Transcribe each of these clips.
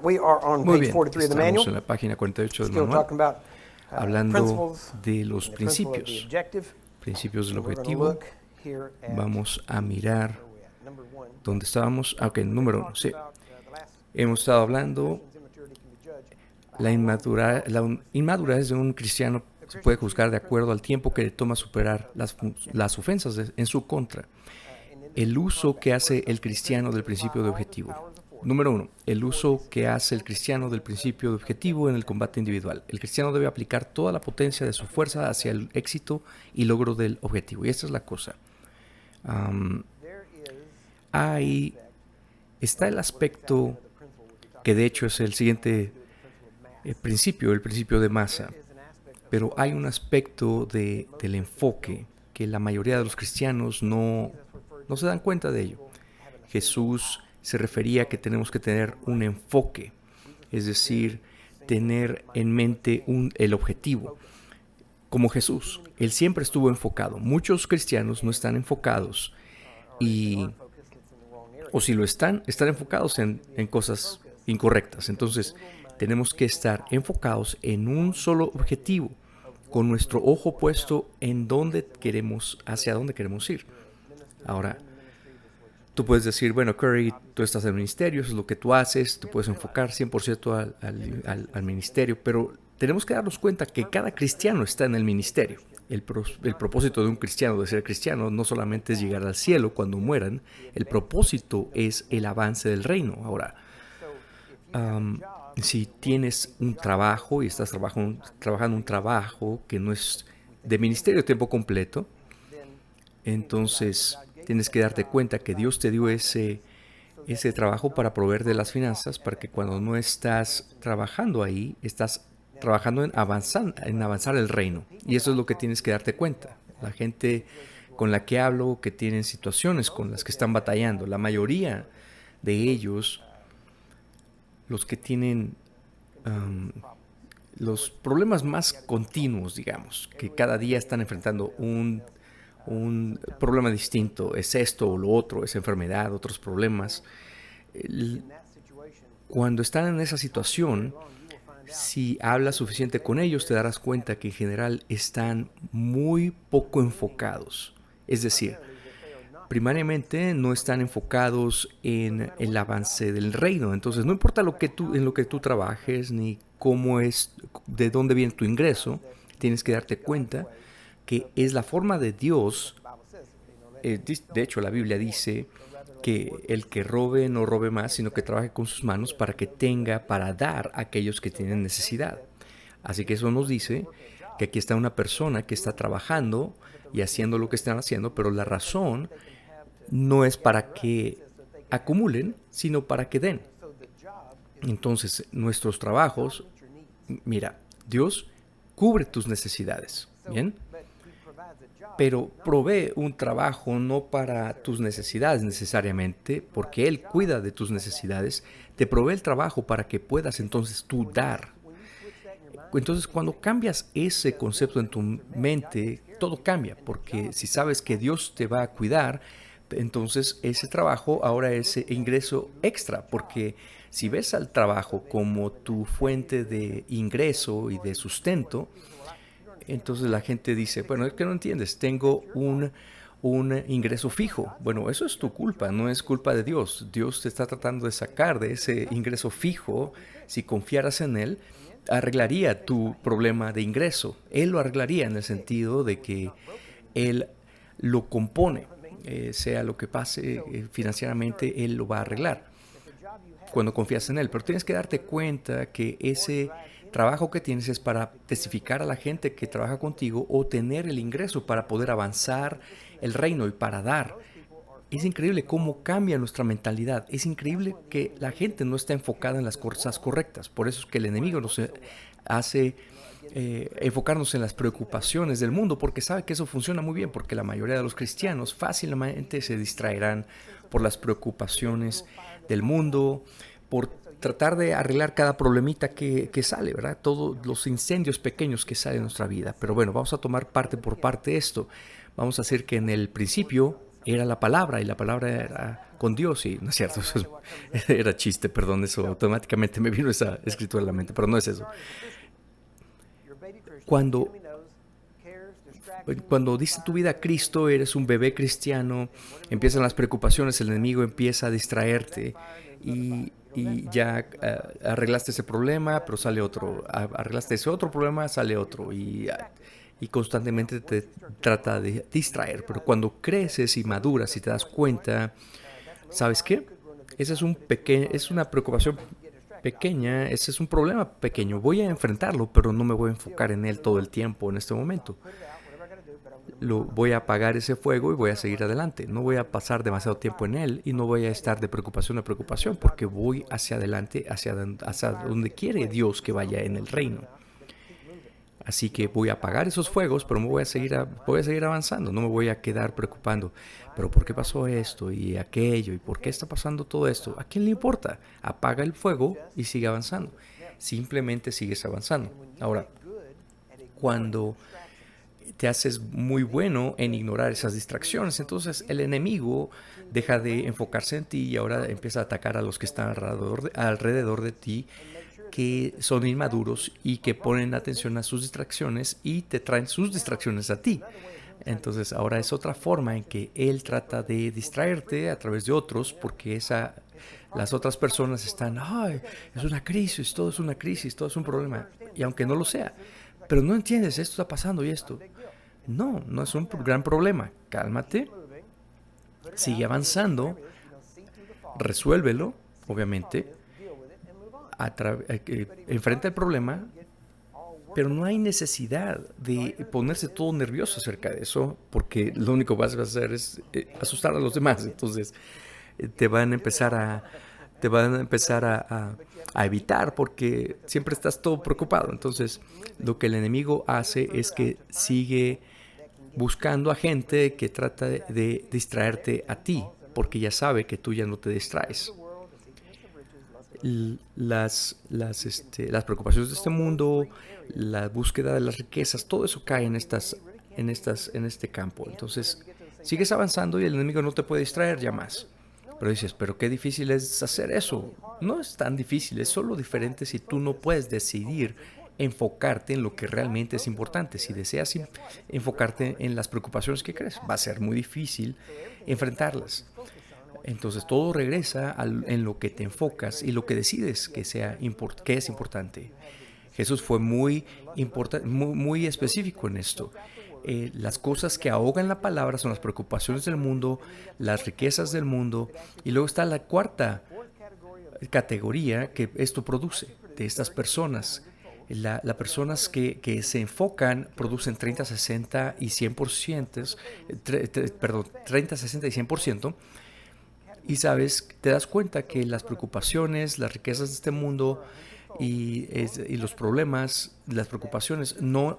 We are on Muy page bien, 43 of the estamos manual, en la página 48 del still manual, talking about hablando principles de los and the principle of the principios, objective. principios del And we're going to objetivo. look here at Vamos a mirar where we at? Number one. dónde estábamos. Ok, número uno, sí. Talked about the last Hemos estado hablando, Christian's immaturity can be judged by la how long inmadurez de un cristiano se puede juzgar de acuerdo al tiempo que le toma superar las ofensas en su contra. El uso que hace el cristiano del principio de objetivo. Número uno, el uso que hace el cristiano del principio de objetivo en el combate individual. El cristiano debe aplicar toda la potencia de su fuerza hacia el éxito y logro del objetivo. Y esta es la cosa. there is Ahí está el aspecto que de hecho es el siguiente principio, el principio de masa. Pero hay un aspecto del enfoque que la mayoría de los cristianos no se dan cuenta de ello. Jesús se refería a que tenemos que tener un enfoque, es decir, tener en mente el objetivo. Como Jesús, Él siempre estuvo enfocado. Muchos cristianos no están enfocados o si lo están enfocados en cosas incorrectas. Entonces, tenemos que estar enfocados en un solo objetivo, con nuestro ojo puesto en hacia dónde queremos ir. Ahora, tú puedes decir, bueno, Curry, tú estás en el ministerio, eso es lo que tú haces, tú puedes enfocar 100% al ministerio, pero tenemos que darnos cuenta que cada cristiano está en el ministerio. El propósito de un cristiano, de ser cristiano, no solamente es llegar al cielo cuando mueran, el propósito es el avance del reino. Ahora, si tienes un trabajo y estás trabajando un trabajo que no es de ministerio a tiempo completo, entonces tienes que darte cuenta que Dios te dio ese trabajo para proveer de las finanzas, para que cuando no estás trabajando ahí, estás trabajando en avanzar el reino. Y eso es lo que tienes que darte cuenta. La gente con la que hablo, que tienen situaciones con las que están batallando, la mayoría de ellos, los que tienen los problemas más continuos, digamos, que cada día están enfrentando un problema distinto, es esto o lo otro, es enfermedad, otros problemas. Cuando están en esa situación, si hablas suficiente con ellos, te darás cuenta que en general están muy poco enfocados. Es decir, primariamente no están enfocados en el avance del reino. Entonces, no importa en lo que tú trabajes, ni cómo es, de dónde viene tu ingreso, tienes que darte cuenta que es la forma de Dios. De hecho, la Biblia dice que el que robe no robe más, sino que trabaje con sus manos para que tenga para dar a aquellos que tienen necesidad. Así que eso nos dice que aquí está una persona que está trabajando y haciendo lo que están haciendo, pero la razón no es para que acumulen, sino para que den. Entonces, nuestros trabajos, mira, Dios cubre tus necesidades, ¿bien? Pero provee un trabajo no para tus necesidades necesariamente, porque Él cuida de tus necesidades, te provee el trabajo para que puedas entonces tú dar. Entonces, cuando cambias ese concepto en tu mente, todo cambia, porque si sabes que Dios te va a cuidar, entonces ese trabajo ahora es ingreso extra, porque si ves al trabajo como tu fuente de ingreso y de sustento, entonces la gente dice, bueno, es que no entiendes, tengo un ingreso fijo. Bueno, eso es tu culpa, no es culpa de Dios. Dios te está tratando de sacar de ese ingreso fijo. Si confiaras en Él, arreglaría tu problema de ingreso. Él lo arreglaría en el sentido de que Él lo compone. Sea lo que pase financieramente, Él lo va a arreglar cuando confías en Él. Pero tienes que darte cuenta que ese trabajo que tienes es para testificar a la gente que trabaja contigo o tener el ingreso para poder avanzar el reino y para dar. Es increíble cómo cambia nuestra mentalidad. Es increíble que la gente no está enfocada en las cosas correctas. Por eso es que el enemigo nos hace enfocarnos en las preocupaciones del mundo, porque sabe que eso funciona muy bien, porque la mayoría de los cristianos fácilmente se distraerán por las preocupaciones del mundo, por tratar de arreglar cada problemita que sale, ¿verdad? Todos los incendios pequeños que salen en nuestra vida. Pero bueno, vamos a tomar parte por parte esto. Vamos a hacer que en el principio era la palabra, y la palabra era con Dios y no es cierto, era chiste, perdón, eso automáticamente me vino esa escritura a la mente, pero no es eso. Cuando, cuando diste tu vida a Cristo, eres un bebé cristiano, empiezan las preocupaciones, el enemigo empieza a distraerte y ya arreglaste ese problema, pero sale otro, arreglaste ese otro problema, sale otro y constantemente te trata de distraer. Pero cuando creces y maduras y te das cuenta, ¿sabes qué? Ese es es una preocupación pequeña, ese es un problema pequeño. Voy a enfrentarlo, pero no me voy a enfocar en él todo el tiempo en este momento. Voy a apagar ese fuego y voy a seguir adelante. No voy a pasar demasiado tiempo en él y no voy a estar de preocupación a preocupación porque voy hacia adelante, hacia donde quiere Dios que vaya en el reino. Así que voy a apagar esos fuegos, pero voy a seguir avanzando. No me voy a quedar preocupando. Pero ¿por qué pasó esto y aquello? ¿Y por qué está pasando todo esto? ¿A quién le importa? Apaga el fuego y sigue avanzando. Simplemente sigues avanzando. Ahora, cuando te haces muy bueno en ignorar esas distracciones, entonces el enemigo deja de enfocarse en ti y ahora empieza a atacar a los que están alrededor de ti, que son inmaduros y que ponen atención a sus distracciones y te traen sus distracciones a ti. Entonces ahora es otra forma en que él trata de distraerte a través de otros porque las otras personas están, ay, es una crisis, todo es un problema. Y aunque no lo sea, pero no entiendes, esto está pasando y esto. No, no es un gran problema. Cálmate, sigue avanzando, resuélvelo, obviamente, enfrenta el problema, pero no hay necesidad de ponerse todo nervioso acerca de eso, porque lo único que vas a hacer es asustar a los demás. Entonces te van a empezar a evitar porque siempre estás todo preocupado. Entonces lo que el enemigo hace es que sigue buscando a gente que trata de distraerte a ti, porque ya sabe que tú ya no te distraes. Las preocupaciones de este mundo, la búsqueda de las riquezas, todo eso cae en este campo. Entonces, sigues avanzando y el enemigo no te puede distraer ya más. Pero dices, pero qué difícil es hacer eso. No es tan difícil, es solo diferente si tú no puedes decidir enfocarte en lo que realmente es importante. Si deseas enfocarte en las preocupaciones que crees, va a ser muy difícil enfrentarlas. Entonces todo regresa en lo que te enfocas y lo que decides que es importante. Jesús fue muy específico en esto. Las cosas que ahogan la palabra son las preocupaciones del mundo, las riquezas del mundo, y luego está la cuarta categoría que esto produce, de estas personas. Las personas que se enfocan producen 30, 60 y 100%, perdón, 30, 60 y 100%. Y sabes, te das cuenta que las preocupaciones, las riquezas de este mundo y los problemas, las preocupaciones no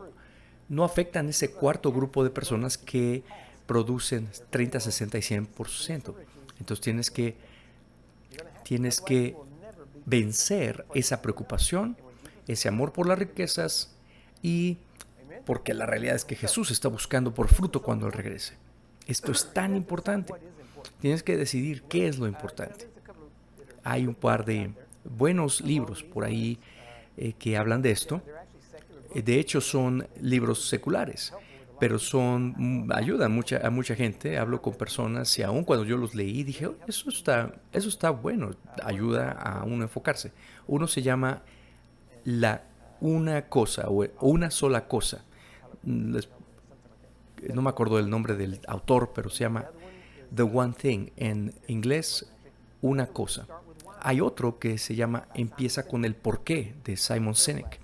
afectan ese cuarto grupo de personas que producen 30, 60 y 100%. Entonces tienes que vencer esa preocupación, ese amor por las riquezas y porque la realidad es que Jesús está buscando por fruto cuando Él regrese. Esto es tan importante. Tienes que decidir qué es lo importante. Hay un par de buenos libros por ahí que hablan de esto. De hecho, son libros seculares, pero ayudan a mucha gente. Hablo con personas y aún cuando yo los leí dije, oh, eso está bueno, ayuda a uno a enfocarse. Uno se llama Una cosa o Una sola cosa. No me acuerdo del nombre del autor, pero se llama The One Thing, en inglés, Una cosa. Hay otro que se llama Empieza con el porqué, de Simon Sinek.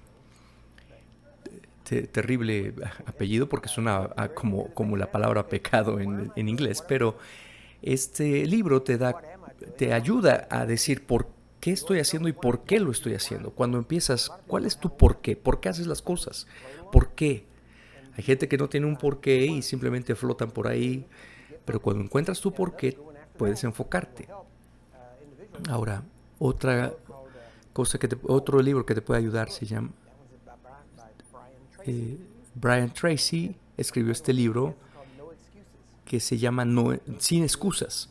Terrible apellido porque suena como la palabra pecado en inglés, pero este libro te ayuda a decir por qué estoy haciendo y por qué lo estoy haciendo. Cuando empiezas, ¿cuál es tu porqué? ¿Por qué haces las cosas? ¿Por qué? Hay gente que no tiene un porqué y simplemente flotan por ahí, pero cuando encuentras tu porqué, puedes enfocarte. Ahora, otro libro que te puede ayudar se llama Brian Tracy escribió este libro que se llama Sin excusas.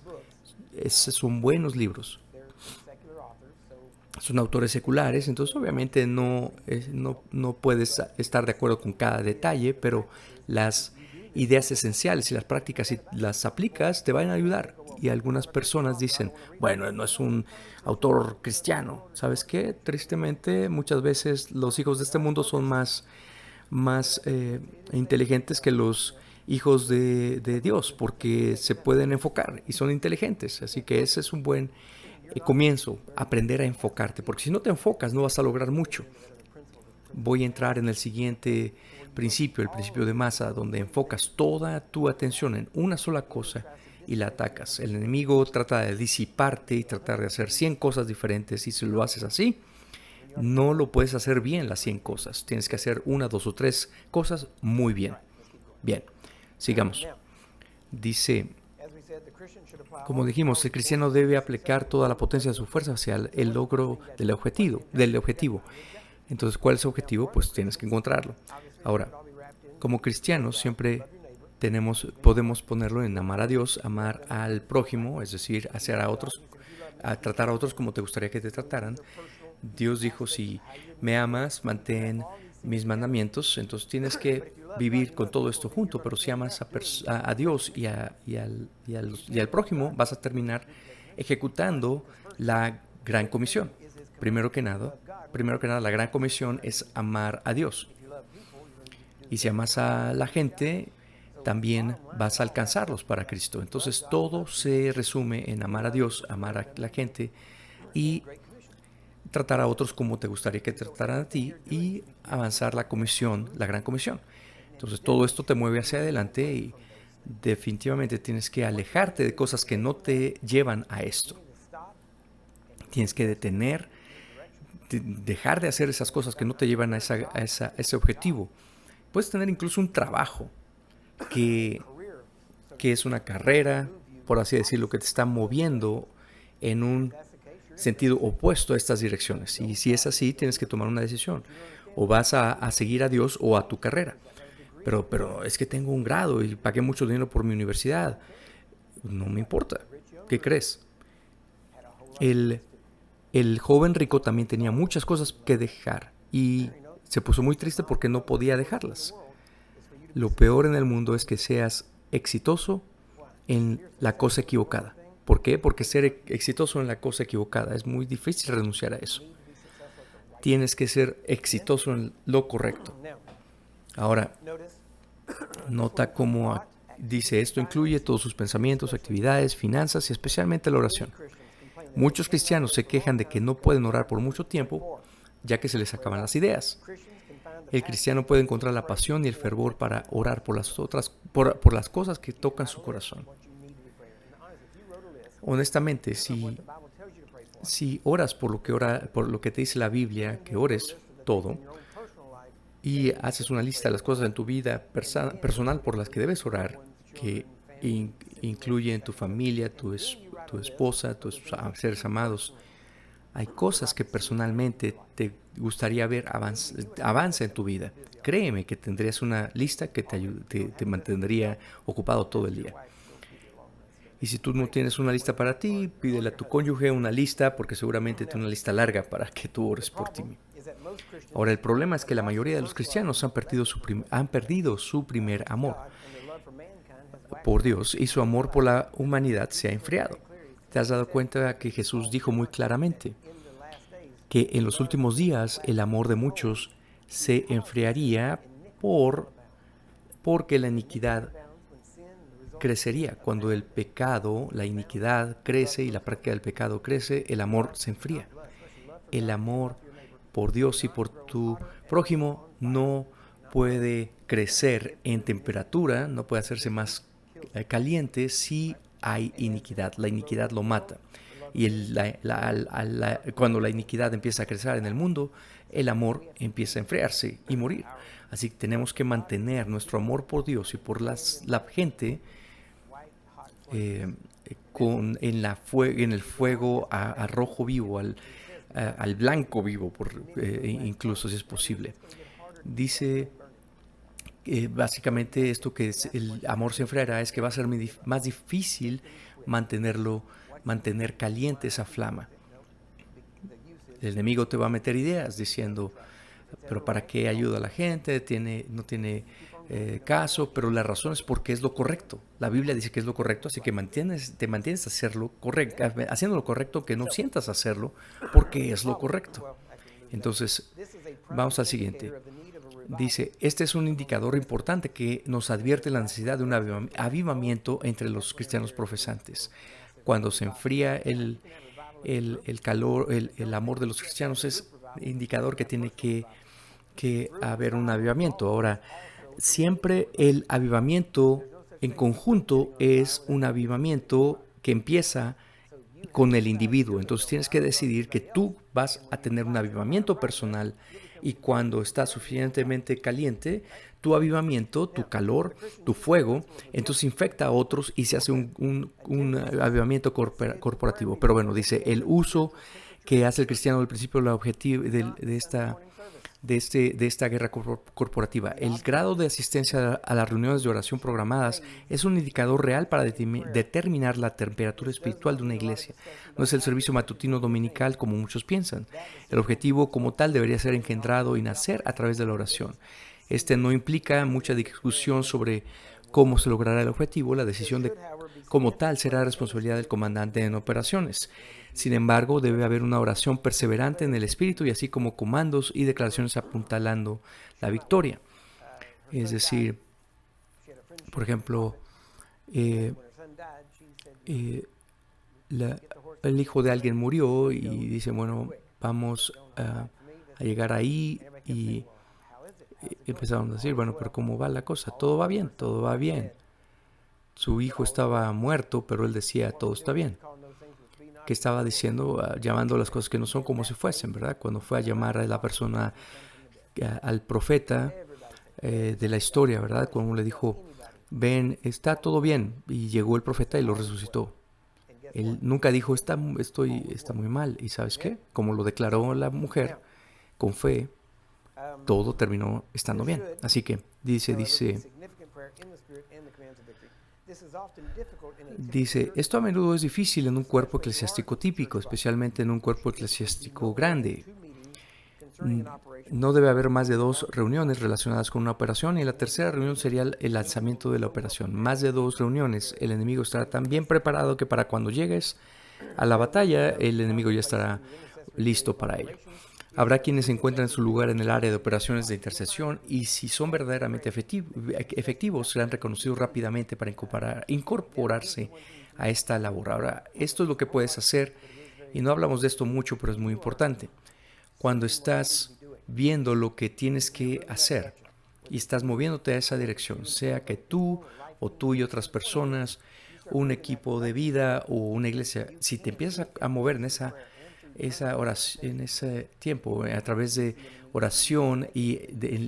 son buenos libros. They're secular authors, so Son autores seculares, entonces obviamente no puedes estar de acuerdo con cada detalle, pero las ideas esenciales y las prácticas, si las aplicas, te van a ayudar. Y algunas personas dicen, bueno, no es un autor cristiano. ¿Sabes qué? Tristemente, muchas veces los hijos de este mundo son más inteligentes que los hijos de Dios, porque se pueden enfocar y son inteligentes. Así que ese es un buen comienzo, aprender a enfocarte, porque si no te enfocas no vas a lograr mucho. Voy a entrar en el siguiente principio, el principio de masa, donde enfocas toda tu atención en una sola cosa y la atacas. El enemigo trata de disiparte y tratar de hacer 100 cosas diferentes, y si lo haces así, no lo puedes hacer bien las 100 cosas. Tienes que hacer una, dos o tres cosas muy bien. Bien, sigamos. now, Dice, as we said, the Christian should apply como all dijimos, el cristiano debe aplicar toda la potencia de su fuerza hacia el logro del objetivo. Entonces, ¿cuál es el objetivo? Pues tienes que encontrarlo. Ahora, como cristianos siempre podemos ponerlo en amar a Dios, amar al prójimo, es decir, hacer a otros, a tratar a otros como te gustaría que te trataran. Dios dijo, si me amas, mantén mis mandamientos. Entonces tienes que vivir con todo esto junto, pero si amas a Dios y al prójimo, vas a terminar ejecutando la gran comisión. Primero que nada, la gran comisión es amar a Dios. Y si amas a la gente, también vas a alcanzarlos para Cristo. Entonces todo se resume en amar a Dios, amar a la gente y tratar a otros como te gustaría que te trataran a ti, y avanzar la comisión, la gran comisión. Entonces todo esto te mueve hacia adelante, y definitivamente tienes que alejarte de cosas que no te llevan a esto. Tienes que dejar de hacer esas cosas que no te llevan a ese objetivo. Puedes tener incluso un trabajo que es una carrera, por así decirlo, que te está moviendo en un sentido opuesto a estas direcciones. Y si es así, tienes que tomar una decisión. O vas a seguir a Dios o a tu carrera. Pero es que tengo un grado y pagué mucho dinero por mi universidad. No me importa. ¿Qué crees? El joven rico también tenía muchas cosas que dejar y se puso muy triste porque no podía dejarlas. Lo peor en el mundo es que seas exitoso en la cosa equivocada. ¿Por qué? Porque ser exitoso en la cosa equivocada es muy difícil renunciar a eso. Tienes que ser exitoso en lo correcto. Ahora, nota cómo dice, esto incluye todos sus pensamientos, actividades, finanzas y especialmente la oración. Muchos cristianos se quejan de que no pueden orar por mucho tiempo, ya que se les acaban las ideas. El cristiano puede encontrar la pasión y el fervor para orar por las cosas que tocan su corazón. Honestamente, si oras por lo que te dice la Biblia, que ores todo, y haces una lista de las cosas en tu vida personal por las que debes orar, que incluyen tu familia, tu esposa, tus seres amados, hay cosas que personalmente te gustaría ver avance en tu vida. Créeme que tendrías una lista que te mantendría ocupado todo el día. Y si tú no tienes una lista para ti, pídele a tu cónyuge una lista, porque seguramente tiene una lista larga para que tú ores por ti. Ahora, el problema es que la mayoría de los cristianos han perdido su primer amor por Dios, y su amor por la humanidad se ha enfriado. ¿Te has dado cuenta que Jesús dijo muy claramente que en los últimos días el amor de muchos se enfriaría porque la iniquidad crecería? Cuando el pecado, la iniquidad crece y la práctica del pecado crece, el amor se enfría. El amor por Dios y por tu prójimo no puede crecer en temperatura, no puede hacerse más caliente si hay iniquidad. La iniquidad lo mata. Y cuando la iniquidad empieza a crecer en el mundo, el amor empieza a enfriarse y morir. Así que tenemos que mantener nuestro amor por Dios y por la gente en el fuego a rojo vivo, al blanco vivo, incluso si es posible. Dice básicamente esto, que el amor se enfriará, es que va a ser más difícil mantenerlo mantener caliente esa flama. El enemigo te va a meter ideas diciendo, pero ¿para qué ayuda a la gente? No tiene caso, pero la razón es porque es lo correcto. La Biblia dice que es lo correcto, así que te mantienes haciendo lo correcto, que no sientas hacerlo, porque es lo correcto. Entonces, vamos al siguiente. Dice, este es un indicador importante que nos advierte la necesidad de un avivamiento entre los cristianos profesantes. Cuando se enfría el calor, el amor de los cristianos, es indicador que tiene que haber un avivamiento. Ahora, siempre el avivamiento en conjunto es un avivamiento que empieza con el individuo. Entonces tienes que decidir que tú vas a tener un avivamiento personal, y cuando está suficientemente caliente, tu avivamiento, tu calor, tu fuego, entonces infecta a otros y se hace un avivamiento corporativo. Pero bueno, dice, el uso que hace el cristiano del principio de esta guerra corporativa. El grado de asistencia a las reuniones de oración programadas es un indicador real para determinar la temperatura espiritual de una iglesia. No es el servicio matutino dominical como muchos piensan. El objetivo como tal debería ser engendrado y nacer a través de la oración. Este no implica mucha discusión sobre cómo se logrará el objetivo. La decisión de como tal será responsabilidad del comandante en operaciones. Sin embargo, debe haber una oración perseverante en el espíritu y así como comandos y declaraciones apuntalando la victoria. Es decir, por ejemplo, el hijo de alguien murió y dice, bueno, vamos a llegar ahí, y empezaron a decir, bueno, pero ¿cómo va la cosa? Todo va bien, todo va bien. Su hijo estaba muerto, pero él decía, todo está bien. Que estaba diciendo, llamando las cosas que no son como si fuesen, ¿verdad? Cuando fue a llamar a la persona, al profeta de la historia, ¿verdad? Cuando le dijo, ven, está todo bien, y llegó el profeta y lo resucitó. Él nunca dijo, está muy mal. ¿Y sabes qué? Como lo declaró la mujer, con fe, todo terminó estando bien. Así que dice, esto a menudo es difícil en un cuerpo eclesiástico típico, especialmente en un cuerpo eclesiástico grande. No debe haber más de 2 reuniones relacionadas con una operación, y la tercera reunión sería el lanzamiento de la operación. Más de 2 reuniones, el enemigo estará tan bien preparado que para cuando llegues a la batalla, el enemigo ya estará listo para ello. Habrá quienes se encuentran en su lugar en el área de operaciones de intercesión, y si son verdaderamente efectivos, serán reconocidos rápidamente para incorporarse a esta labor. Ahora, esto es lo que puedes hacer, y no hablamos de esto mucho, pero es muy importante. Cuando estás viendo lo que tienes que hacer y estás moviéndote a esa dirección, sea que tú o tú y otras personas, un equipo de vida o una iglesia, si te empiezas a mover en esa oración, en ese tiempo, a través de oración y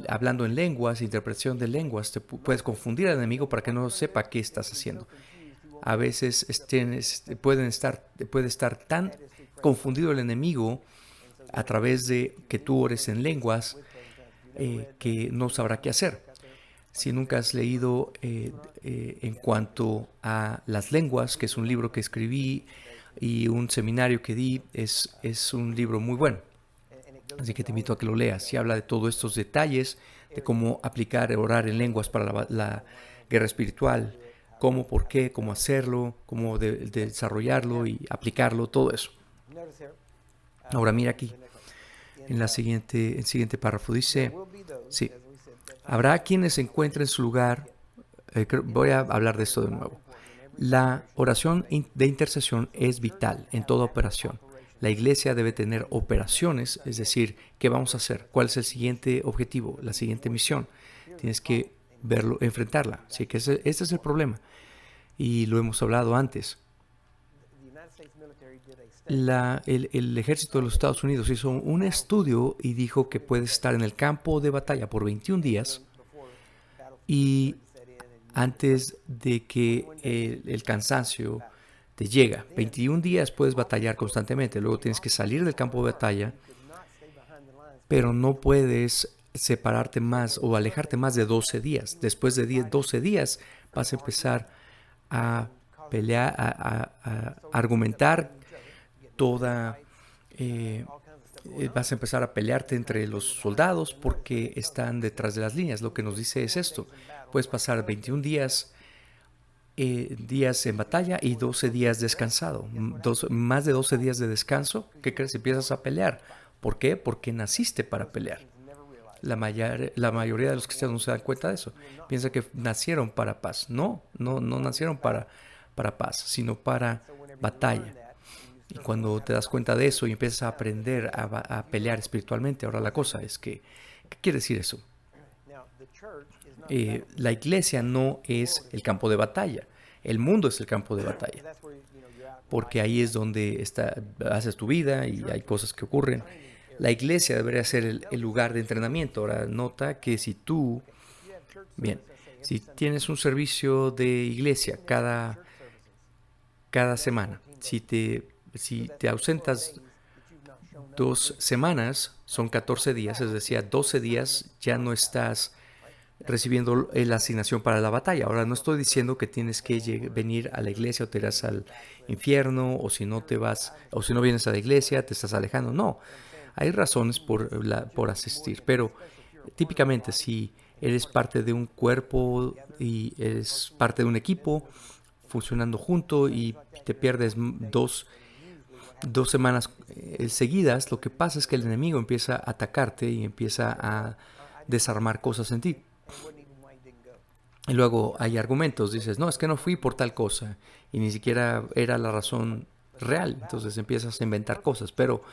hablando en lenguas, interpretación de lenguas, te puedes confundir al enemigo para que no sepa qué estás haciendo. A veces puede estar tan confundido el enemigo a través de que tú ores en lenguas, que no sabrá qué hacer. Si nunca has leído en cuanto a las lenguas, que es un libro que escribí y un seminario que di, es un libro muy bueno. Así que te invito a que lo leas. Y habla de todos estos detalles, de cómo aplicar, orar en lenguas para la guerra espiritual, cómo, por qué, cómo hacerlo, cómo desarrollarlo y aplicarlo, todo eso. Ahora mira aquí, en el siguiente párrafo dice, sí, habrá quienes se encuentren en su lugar, voy a hablar de esto de nuevo. La oración de intercesión es vital en toda operación. La iglesia debe tener operaciones, es decir, ¿qué vamos a hacer? ¿Cuál es el siguiente objetivo? La siguiente misión. Tienes que verlo, enfrentarla. Así que este es el problema. Y lo hemos hablado antes. El ejército de los Estados Unidos hizo un estudio y dijo que puedes estar en el campo de batalla por 21 días y antes de que el cansancio te llega. 21 días puedes batallar constantemente, luego tienes que salir del campo de batalla, pero no puedes separarte más o alejarte más de 12 días. Después de 12 días vas a empezar a pelear, a argumentar toda... vas a empezar a pelearte entre los soldados porque están detrás de las líneas. Lo que nos dice es esto. Puedes pasar 21 días en batalla y 12 días descansado. Más de 12 días de descanso. ¿Qué crees? Empiezas a pelear. ¿Por qué? Porque naciste para pelear. La mayoría de los cristianos no se dan cuenta de eso. Piensan que nacieron para paz. No nacieron para paz, sino para batalla. Y cuando te das cuenta de eso y empiezas a aprender a pelear espiritualmente, ahora la cosa es que, ¿qué quiere decir eso? La iglesia no es el campo de batalla. El mundo es el campo de batalla. Porque ahí es donde haces tu vida y hay cosas que ocurren. La iglesia debería ser el lugar de entrenamiento. Ahora, nota que si tienes un servicio de iglesia cada semana, si te ausentas 2 semanas, son 14 días, es decir, 12 días ya no estás recibiendo la asignación para la batalla. Ahora, no estoy diciendo que tienes que venir a la iglesia o te irás al infierno, o si no vienes a la iglesia, te estás alejando. No, hay razones por asistir, pero típicamente si eres parte de un cuerpo y eres parte de un equipo funcionando junto y te pierdes 2 semanas seguidas, lo que pasa es que el enemigo empieza a atacarte y empieza a desarmar cosas en ti. Y luego hay argumentos, dices, no, es que no fui por tal cosa y ni siquiera era la razón real. Entonces empiezas a inventar cosas, pero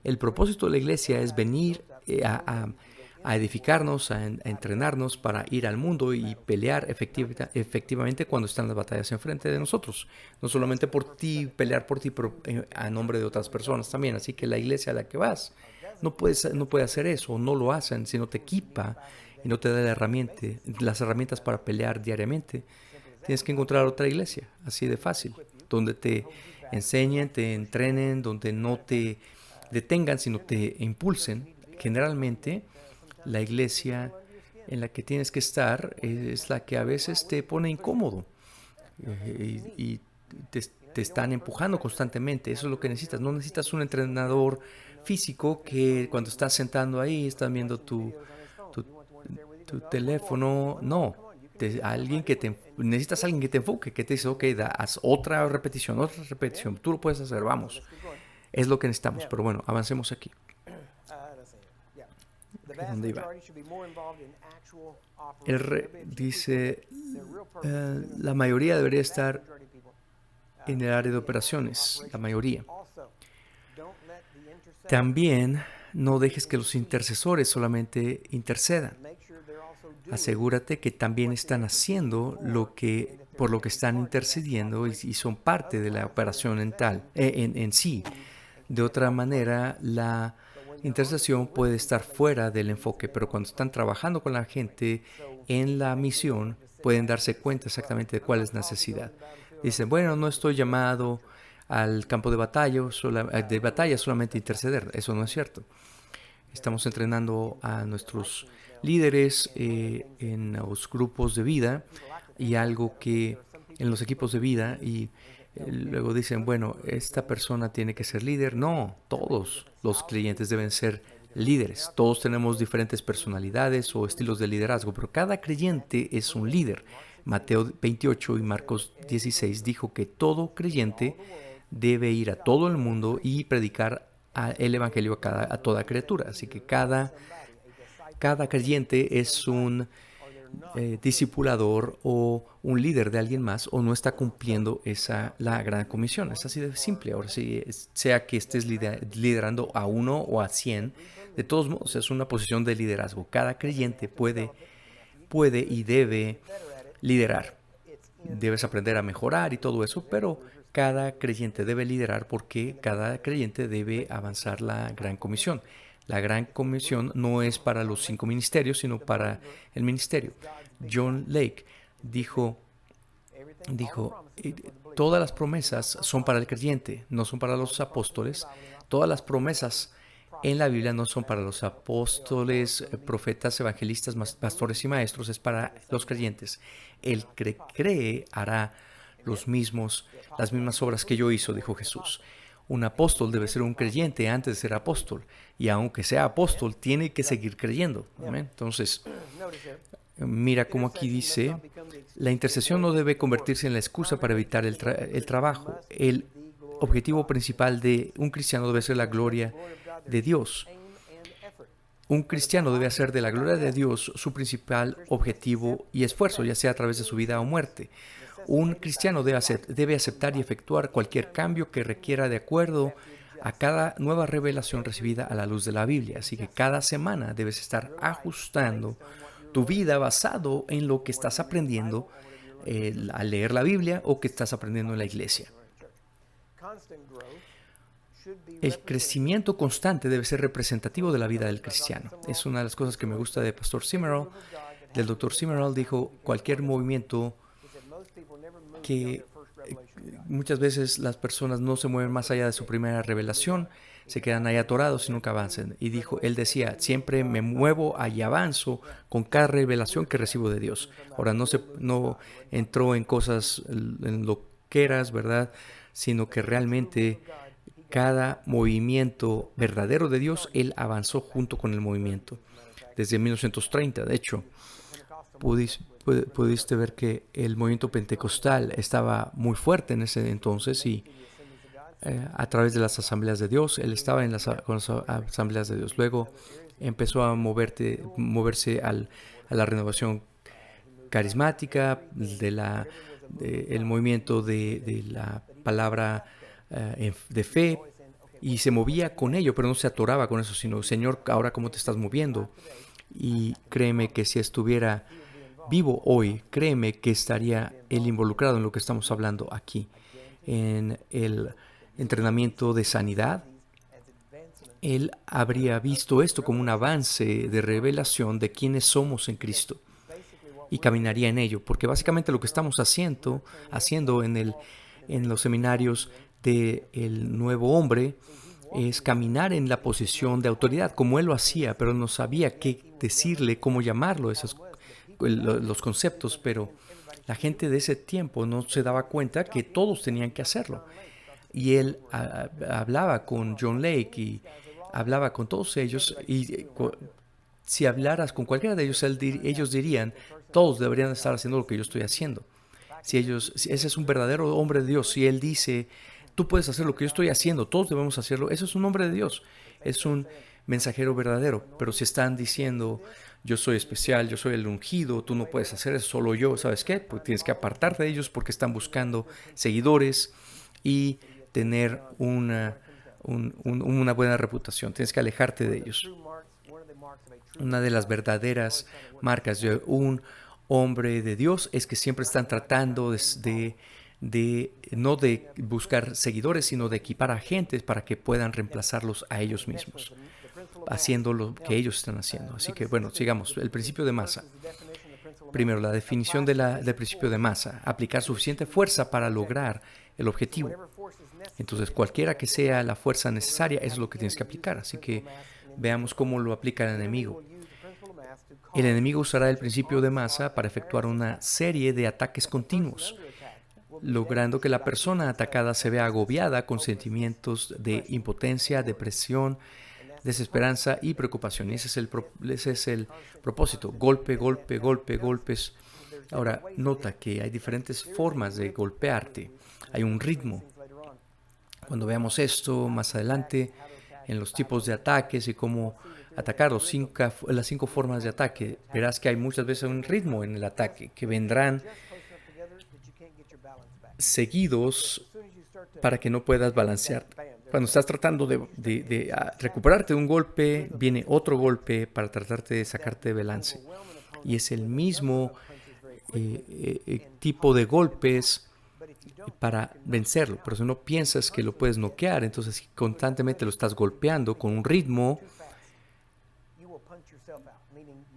el propósito de la iglesia es venir a edificarnos, a entrenarnos para ir al mundo y pelear efectivamente cuando están las batallas enfrente de nosotros. No solamente por ti, pelear por ti, pero a nombre de otras personas también. Así que la iglesia a la que vas no puede hacer eso, no lo hacen, sino te equipa y no te da las herramientas para pelear diariamente. Tienes que encontrar otra iglesia, así de fácil, donde te enseñen, te entrenen, donde no te detengan, sino te impulsen. Generalmente, la iglesia en la que tienes que estar es la que a veces te pone incómodo y te están empujando constantemente. Eso es lo que necesitas. No necesitas un entrenador físico que cuando estás sentando ahí, estás viendo tu teléfono. No. Necesitas alguien que te enfoque, que te dice, ok, haz otra repetición. Tú lo puedes hacer, vamos. Es lo que necesitamos. Pero bueno, avancemos aquí. ¿Dónde iba? Dice, la mayoría debería estar en el área de operaciones, la mayoría. También no dejes que los intercesores solamente intercedan. Asegúrate que también están haciendo por lo que están intercediendo y son parte de la operación en sí. De otra manera, la intercesión puede estar fuera del enfoque, pero cuando están trabajando con la gente en la misión, pueden darse cuenta exactamente de cuál es la necesidad. Dicen, bueno, no estoy llamado al campo de batalla solamente interceder. Eso no es cierto. Estamos entrenando a nuestros líderes en los grupos de vida y en los equipos de vida y luego dicen, bueno, esta persona tiene que ser líder. No, todos los creyentes deben ser líderes. Todos tenemos diferentes personalidades o estilos de liderazgo, pero cada creyente es un líder. Mateo 28 y Marcos 16 dijo que todo creyente debe ir a todo el mundo y predicar el evangelio a toda criatura. Así que cada creyente es un discipulador o un líder de alguien más o no está cumpliendo la gran comisión. Es así de simple. Ahora sí, sea que estés liderando a 1 o a 100, de todos modos es una posición de liderazgo. Cada creyente puede y debe liderar. Debes aprender a mejorar y todo eso, pero cada creyente debe liderar porque cada creyente debe avanzar la gran comisión. La gran comisión no es para los 5 ministerios, sino para el ministerio. John Lake dijo, todas las promesas son para el creyente, no son para los apóstoles. Todas las promesas en la Biblia no son para los apóstoles, profetas, evangelistas, pastores y maestros, es para los creyentes. El que cree hará las mismas obras que yo hizo, dijo Jesús. Un apóstol debe ser un creyente antes de ser apóstol. Y aunque sea apóstol, tiene que seguir creyendo. Amén. Entonces, mira cómo aquí dice, la intercesión no debe convertirse en la excusa para evitar el trabajo. El objetivo principal de un cristiano debe ser la gloria de Dios. Un cristiano debe hacer de la gloria de Dios su principal objetivo y esfuerzo, ya sea a través de su vida o muerte. Un cristiano debe aceptar y efectuar cualquier cambio que requiera de acuerdo a cada nueva revelación recibida a la luz de la Biblia. Así que cada semana debes estar ajustando tu vida basado en lo que estás aprendiendo al leer la Biblia o que estás aprendiendo en la iglesia. El crecimiento constante debe ser representativo de la vida del cristiano. Es una de las cosas que me gusta del Pastor Zimmerman. Del Dr. Zimmerman dijo, cualquier movimiento que muchas veces las personas no se mueven más allá de su primera revelación, se quedan ahí atorados y nunca avanzan. Y él decía, siempre me muevo y avanzo con cada revelación que recibo de Dios. Ahora, no entró en cosas, en loqueras, ¿verdad? Sino que realmente cada movimiento verdadero de Dios, él avanzó junto con el movimiento. Desde 1930, de hecho, pudiste ver que el movimiento pentecostal estaba muy fuerte en ese entonces y a través de las asambleas de Dios, él estaba con las asambleas de Dios. Luego empezó a moverse a la renovación carismática, el movimiento de la palabra de fe, y se movía con ello, pero no se atoraba con eso, sino, Señor, ahora cómo te estás moviendo. Y créeme que si estuviera vivo hoy, créeme que estaría él involucrado en lo que estamos hablando aquí, en el entrenamiento de sanidad. Él habría visto esto como un avance de revelación de quiénes somos en Cristo y caminaría en ello, porque básicamente lo que estamos haciendo en los seminarios del nuevo hombre es caminar en la posición de autoridad, como él lo hacía, pero no sabía qué decirle, cómo llamarlo, los conceptos, pero la gente de ese tiempo no se daba cuenta que todos tenían que hacerlo. Y él hablaba con John Lake y hablaba con todos ellos, y si hablaras con cualquiera de ellos, ellos dirían, todos deberían estar haciendo lo que yo estoy haciendo. Si ese es un verdadero hombre de Dios, si él dice, tú puedes hacer lo que yo estoy haciendo, todos debemos hacerlo, eso es un hombre de Dios, es un mensajero verdadero. Pero si están diciendo, yo soy especial, yo soy el ungido, tú no puedes hacer eso, solo yo, ¿sabes qué? Pues tienes que apartarte de ellos porque están buscando seguidores y tener una buena reputación. Tienes que alejarte de ellos. Una de las verdaderas marcas de un hombre de Dios es que siempre están tratando no de buscar seguidores, sino de equipar a gente para que puedan reemplazarlos a ellos mismos, haciendo lo que ellos están haciendo. Así que, bueno, sigamos. El principio de masa. Primero, la definición del principio de masa. Aplicar suficiente fuerza para lograr el objetivo. Entonces, cualquiera que sea la fuerza necesaria, eso es lo que tienes que aplicar. Así que veamos cómo lo aplica el enemigo. El enemigo usará el principio de masa para efectuar una serie de ataques continuos, logrando que la persona atacada se vea agobiada con sentimientos de impotencia, depresión, desesperanza y preocupación. Y ese es el propósito. Golpe, golpe, golpe, golpes. Ahora, nota que hay diferentes formas de golpearte. Hay un ritmo. Cuando veamos esto más adelante, en los tipos de ataques y cómo atacar, las 5 formas de ataque, verás que hay muchas veces un ritmo en el ataque, que vendrán seguidos para que no puedas balancear. Cuando estás tratando de recuperarte de un golpe, viene otro golpe para tratarte de sacarte de balance. Y es el mismo tipo de golpes para vencerlo. Pero si no piensas que lo puedes noquear, entonces constantemente lo estás golpeando con un ritmo.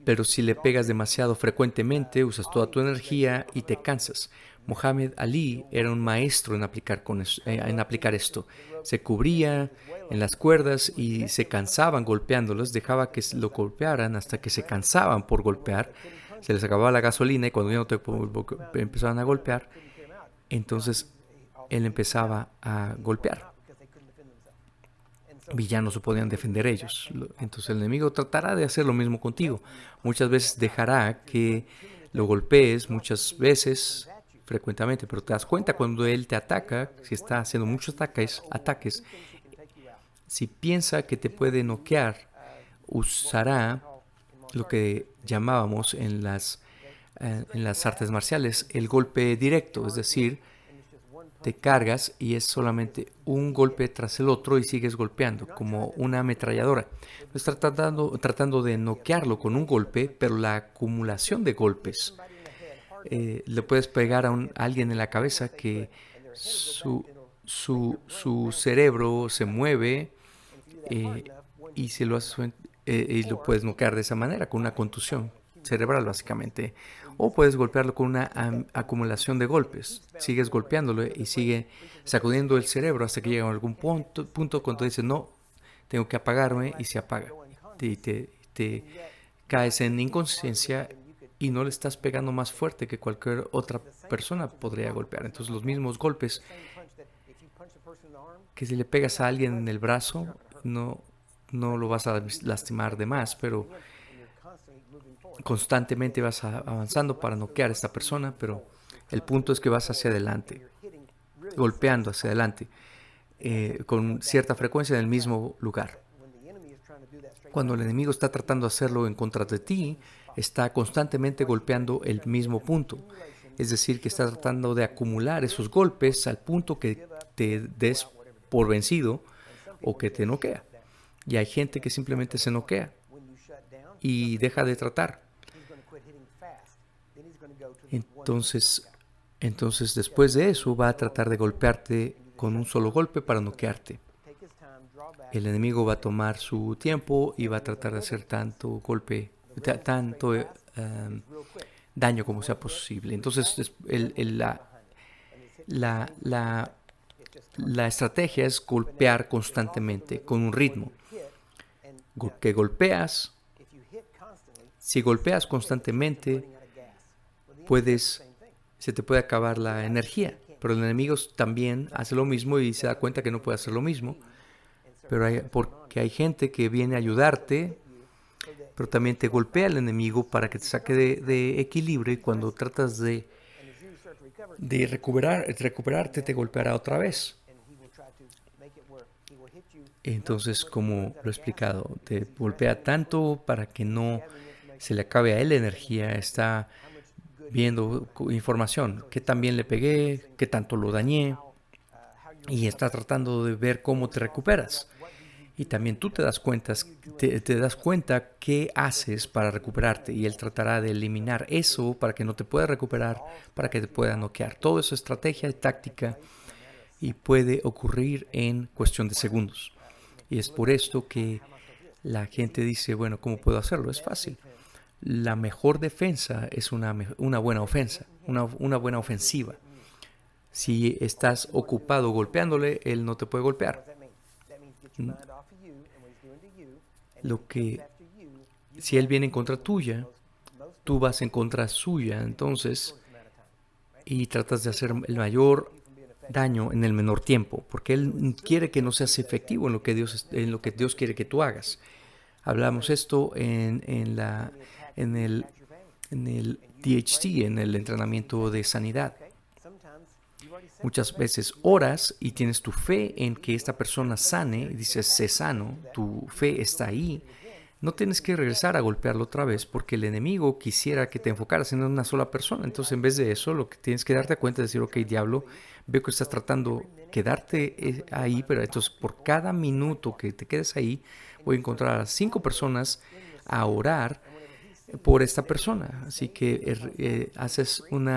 Pero si le pegas demasiado frecuentemente, usas toda tu energía y te cansas. Muhammad Ali era un maestro en aplicar esto. Se cubría en las cuerdas y se cansaban golpeándolos, dejaba que lo golpearan hasta que se cansaban por golpear. Se les acababa la gasolina y cuando ya no te empezaban a golpear, Entonces él empezaba a golpear y ya no se podían defender ellos. Entonces el enemigo tratará de hacer lo mismo contigo. Muchas veces dejará que lo golpees, muchas veces, frecuentemente, pero te das cuenta cuando él te ataca, si está haciendo muchos ataques, si piensa que te puede noquear, usará lo que llamábamos en las artes marciales el golpe directo, es decir, te cargas y es solamente un golpe tras el otro y sigues golpeando como una ametralladora. No estás tratando de noquearlo con un golpe, pero la acumulación de golpes. Le puedes pegar a alguien en la cabeza que su cerebro se mueve y se lo haces, y lo puedes noquear de esa manera, con una contusión cerebral básicamente. O puedes golpearlo con una acumulación de golpes. Sigues golpeándolo y sigue sacudiendo el cerebro hasta que llega a algún punto cuando dices, no, tengo que apagarme, y se apaga. Te caes en inconsciencia y no le estás pegando más fuerte que cualquier otra persona podría golpear. Entonces los mismos golpes que si le pegas a alguien en el brazo, no lo vas a lastimar de más, pero constantemente vas avanzando para noquear a esta persona, pero el punto es que vas hacia adelante, golpeando hacia adelante, con cierta frecuencia en el mismo lugar. Cuando el enemigo está tratando de hacerlo en contra de ti, está constantemente golpeando el mismo punto. Es decir, que está tratando de acumular esos golpes al punto que te des por vencido o que te noquea. Y hay gente que simplemente se noquea y deja de tratar. Entonces después de eso va a tratar de golpearte con un solo golpe para noquearte. El enemigo va a tomar su tiempo y va a tratar de hacer tanto daño como sea posible. Entonces la estrategia es golpear constantemente con un ritmo. Que golpeas. Si golpeas constantemente, se te puede acabar la energía. Pero el enemigo también hace lo mismo y se da cuenta que no puede hacer lo mismo. Porque hay gente que viene a ayudarte, pero también te golpea el enemigo para que te saque de equilibrio, y cuando tratas de recuperarte, te golpeará otra vez. Entonces, como lo he explicado, te golpea tanto para que no se le acabe a él la energía. Está viendo información, qué tan bien le pegué, qué tanto lo dañé, y está tratando de ver cómo te recuperas. Y también tú te das cuenta qué haces para recuperarte, y él tratará de eliminar eso para que no te pueda recuperar, para que te pueda noquear. Todo eso es estrategia y táctica, y puede ocurrir en cuestión de segundos. Y es por esto que la gente dice, bueno, ¿cómo puedo hacerlo? Es fácil. La mejor defensa es una buena ofensa, una buena ofensiva. Si estás ocupado golpeándole, él no te puede golpear. Si él viene en contra tuya, tú vas en contra suya, entonces, y tratas de hacer el mayor daño en el menor tiempo, porque él quiere que no seas efectivo en lo que Dios quiere que tú hagas. Hablamos esto en el DHT, en el entrenamiento de sanidad. Muchas veces oras y tienes tu fe en que esta persona sane, y dices, sé sano, tu fe está ahí. No tienes que regresar a golpearlo otra vez, porque el enemigo quisiera que te enfocaras en una sola persona. Entonces, en vez de eso, lo que tienes que darte cuenta es decir, ok, diablo, veo que estás tratando de quedarte ahí, pero entonces por cada minuto que te quedes ahí, voy a encontrar a 5 personas a orar por esta persona. Así que haces un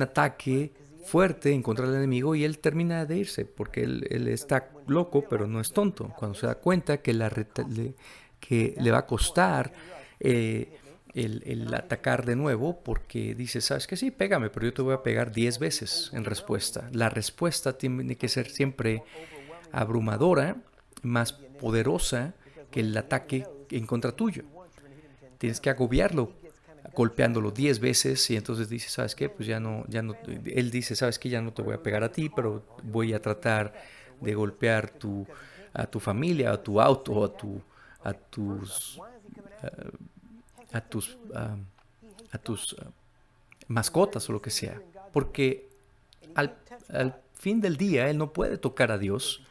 ataque fuerte en contra del enemigo, y él termina de irse, porque él está loco, pero no es tonto. Cuando se da cuenta que le va a costar el atacar de nuevo, porque dice, ¿sabes qué? Sí, pégame, pero yo te voy a pegar 10 veces en respuesta. La respuesta tiene que ser siempre abrumadora, más poderosa que el ataque en contra tuyo. Tienes que agobiarlo golpeándolo 10 veces y entonces dice, ¿sabes qué? Pues él dice, ¿sabes qué? Ya no te voy a pegar a ti, pero voy a tratar de golpear a tu familia, a tu auto, a tus, a tus, a tus mascotas o lo que sea. Porque al fin del día él no puede tocar a Dios,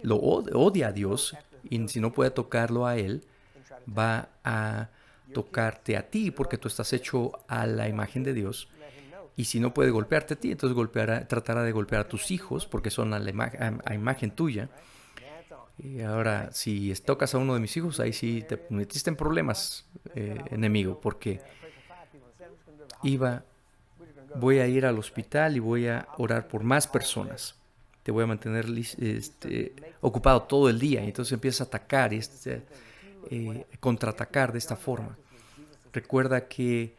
odia a Dios, y si no puede tocarlo a él, va a tocarte a ti porque tú estás hecho a la imagen de Dios. Y si no puede golpearte a ti, entonces tratará de golpear a tus hijos porque son a imagen tuya. Y ahora, si tocas a uno de mis hijos, ahí sí te metiste en problemas, enemigo, porque voy a ir al hospital y voy a orar por más personas. Te voy a mantener ocupado todo el día. Y entonces empiezas a atacar y contraatacar de esta forma. Recuerda que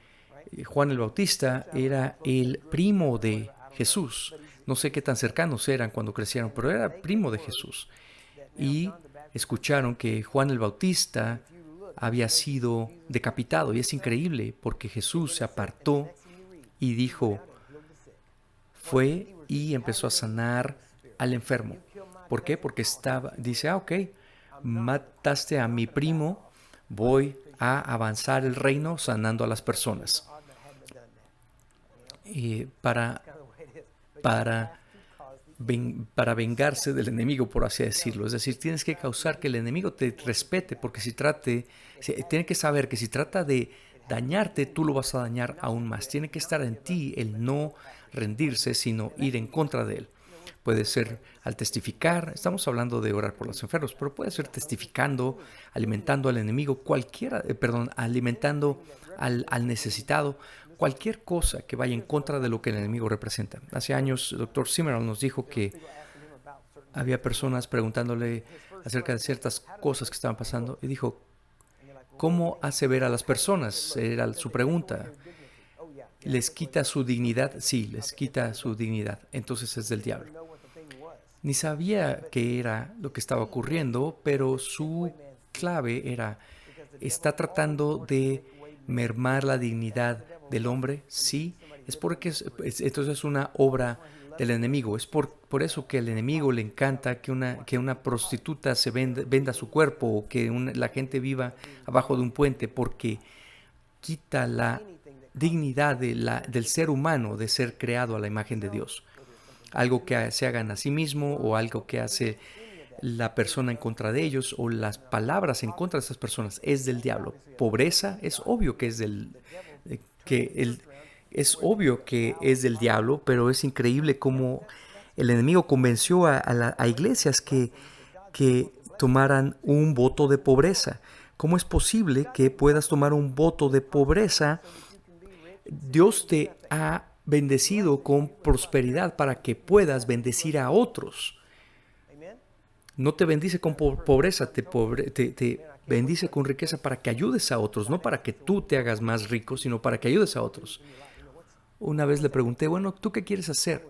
Juan el Bautista era el primo de Jesús. No sé qué tan cercanos eran cuando crecieron, pero era primo de Jesús. Y escucharon que Juan el Bautista había sido decapitado. Y es increíble porque Jesús se apartó y dijo, fue y empezó a sanar al enfermo. ¿Por qué? Porque dice, ok, mataste a mi primo, voy a avanzar el reino sanando a las personas. Para vengarse del enemigo, por así decirlo. Es decir, tienes que causar que el enemigo te respete, porque tiene que saber que si trata de dañarte, tú lo vas a dañar aún más. Tiene que estar en ti el no rendirse, sino ir en contra de él. Puede ser al testificar, estamos hablando de orar por los enfermos, pero puede ser testificando, alimentando al enemigo, alimentando al necesitado, cualquier cosa que vaya en contra de lo que el enemigo representa. Hace años, el Dr. Zimmerman nos dijo que había personas preguntándole acerca de ciertas cosas que estaban pasando y dijo, ¿cómo hace ver a las personas? Era su pregunta. ¿Les quita su dignidad? Sí, les quita su dignidad. Entonces es del diablo. Ni sabía qué era lo que estaba ocurriendo, pero su clave está tratando de mermar la dignidad del hombre. Sí, es porque entonces es una obra del enemigo. Es por eso que al enemigo le encanta que una prostituta se venda su cuerpo o que la gente viva abajo de un puente, porque quita la dignidad del ser humano de ser creado a la imagen de Dios. Algo que se hagan a sí mismo o algo que hace la persona en contra de ellos o las palabras en contra de esas personas es del diablo. Pobreza es obvio que es obvio que es del diablo, pero es increíble cómo el enemigo convenció a iglesias que tomaran un voto de pobreza. ¿Cómo es posible que puedas tomar un voto de pobreza? Dios te ha bendecido con prosperidad para que puedas bendecir a otros. No te bendice con pobreza, te bendice con riqueza para que ayudes a otros, no para que tú te hagas más rico, sino para que ayudes a otros. Una vez le pregunté, bueno, ¿tú qué quieres hacer?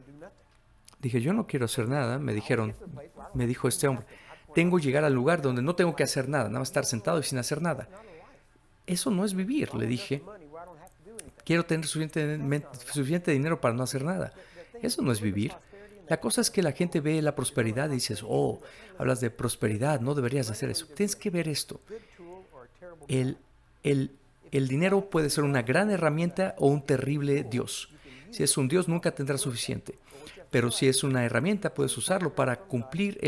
Dije, yo no quiero hacer nada. Me dijo este hombre, tengo que llegar al lugar donde no tengo que hacer nada, nada más estar sentado y sin hacer nada. Eso no es vivir, le dije. Quiero tener suficiente dinero para no hacer nada. Eso no es vivir. La cosa es que la gente ve la prosperidad y dices, oh, hablas de prosperidad, no deberías hacer eso. Tienes que ver esto. El dinero puede ser una gran herramienta o un terrible Dios. Si es un Dios, nunca tendrás suficiente. Pero si es una herramienta, puedes usarlo para cumplir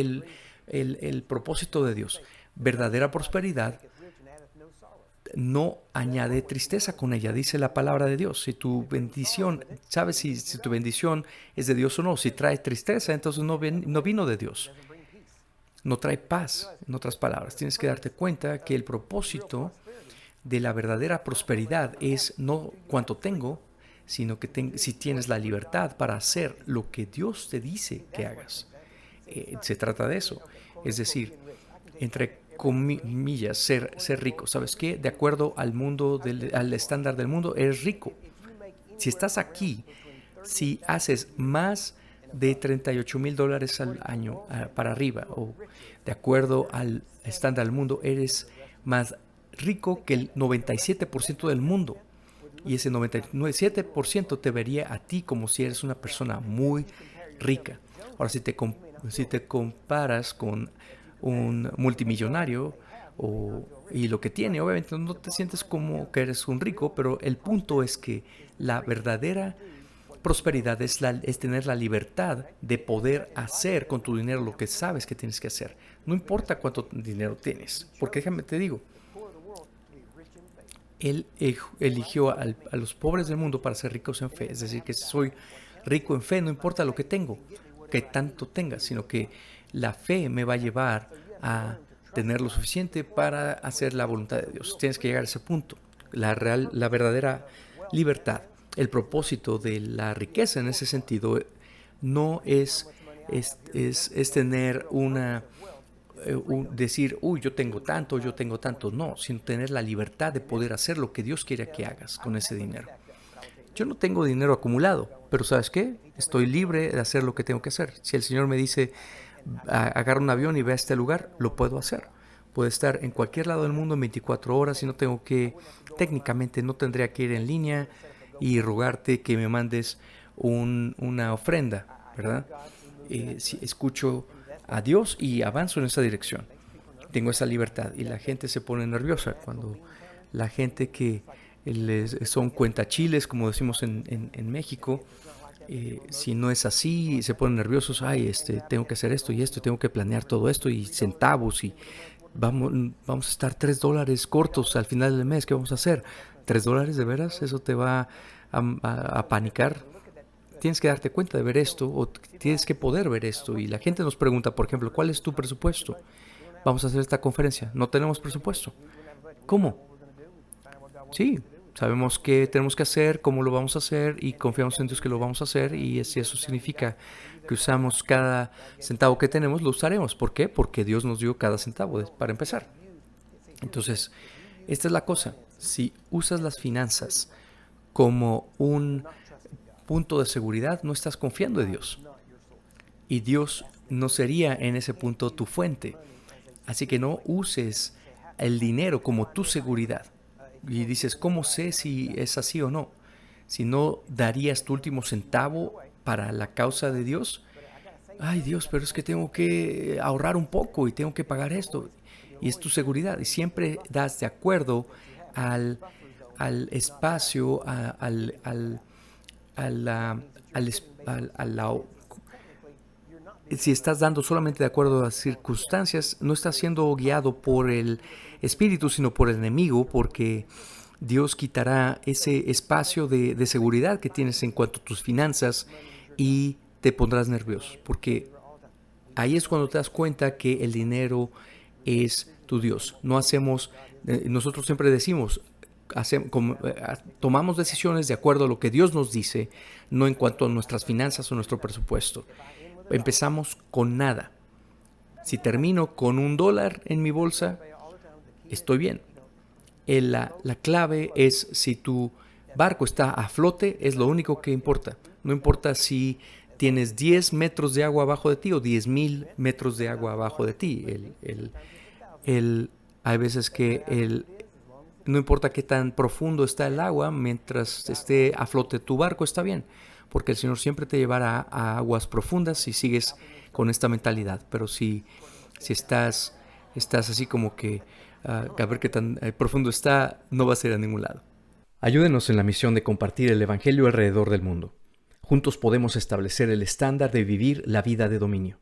el propósito de Dios. Verdadera prosperidad no añade tristeza con ella, dice la palabra de Dios. Si tu bendición, ¿sabes si tu bendición es de Dios o no? Si trae tristeza, entonces no vino de Dios. No trae paz, en otras palabras. Tienes que darte cuenta que el propósito de la verdadera prosperidad es no cuánto tengo, sino que si tienes la libertad para hacer lo que Dios te dice que hagas. Se trata de eso. Es decir, entre comillas, ser rico. ¿Sabes qué? De acuerdo al mundo, al estándar del mundo, eres rico. Si estás aquí, si haces más de $38,000 al año para arriba, o de acuerdo al estándar del mundo, eres más rico que el 97% del mundo. Y ese 97% te vería a ti como si eres una persona muy rica. Ahora, si te comparas con un multimillonario y lo que tiene, obviamente no te sientes como que eres un rico, pero el punto es que la verdadera prosperidad es tener la libertad de poder hacer con tu dinero lo que sabes que tienes que hacer. No importa cuánto dinero tienes, porque déjame te digo, Él eligió a los pobres del mundo para ser ricos en fe. Es decir, que si soy rico en fe, no importa lo que tengo, que tanto tenga, sino que la fe me va a llevar a tener lo suficiente para hacer la voluntad de Dios. Tienes que llegar a ese punto. La verdadera libertad, el propósito de la riqueza en ese sentido no es tener decir, uy, yo tengo tanto, no, sino tener la libertad de poder hacer lo que Dios quiere que hagas con ese dinero. Yo no tengo dinero acumulado, pero ¿sabes qué? Estoy libre de hacer lo que tengo que hacer. Si el Señor me dice, agarra un avión y ve a este lugar, lo puedo hacer. Puedo estar en cualquier lado del mundo en 24 horas y no tengo que, técnicamente no tendría que ir en línea y rogarte que me mandes una ofrenda, ¿verdad? Si escucho a Dios y avanzo en esa dirección. Tengo esa libertad y la gente se pone nerviosa cuando la gente que son cuentachiles, como decimos en México, si no es así, se ponen nerviosos, ay, tengo que hacer esto y esto, tengo que planear todo esto y centavos y vamos a estar $3 cortos al final del mes, ¿qué vamos a hacer? $3 de veras, eso te va a panicar. Tienes que darte cuenta de ver esto o tienes que poder ver esto. Y la gente nos pregunta, por ejemplo, ¿cuál es tu presupuesto? Vamos a hacer esta conferencia. No tenemos presupuesto. ¿Cómo? Sí, sabemos qué tenemos que hacer, cómo lo vamos a hacer y confiamos en Dios que lo vamos a hacer. Y si eso significa que usamos cada centavo que tenemos, lo usaremos. ¿Por qué? Porque Dios nos dio cada centavo para empezar. Entonces, esta es la cosa. Si usas las finanzas como un punto de seguridad, no estás confiando en Dios. Y Dios no sería en ese punto tu fuente. Así que no uses el dinero como tu seguridad. Y dices, ¿cómo sé si es así o no? Si no darías tu último centavo para la causa de Dios. Ay, Dios, pero es que tengo que ahorrar un poco y tengo que pagar esto. Y es tu seguridad. Y siempre das de acuerdo al espacio, si estás dando solamente de acuerdo a las circunstancias, no estás siendo guiado por el Espíritu, sino por el enemigo, porque Dios quitará ese espacio de seguridad que tienes en cuanto a tus finanzas y te pondrás nervioso, porque ahí es cuando te das cuenta que el dinero es tu Dios. Nosotros siempre decimos, tomamos decisiones de acuerdo a lo que Dios nos dice, no en cuanto a nuestras finanzas o nuestro presupuesto. Empezamos con nada. Si termino con $1 en mi bolsa, estoy bien. La clave es si tu barco está a flote, es lo único que importa. No importa si tienes 10 metros de agua abajo de ti o 10,000 metros de agua abajo de ti. Hay veces que no importa qué tan profundo está el agua, mientras esté a flote tu barco está bien, porque el Señor siempre te llevará a aguas profundas si sigues con esta mentalidad. Pero si estás así como que a ver qué tan profundo está, no vas a ir a ningún lado. Ayúdenos en la misión de compartir el Evangelio alrededor del mundo. Juntos podemos establecer el estándar de vivir la vida de dominio.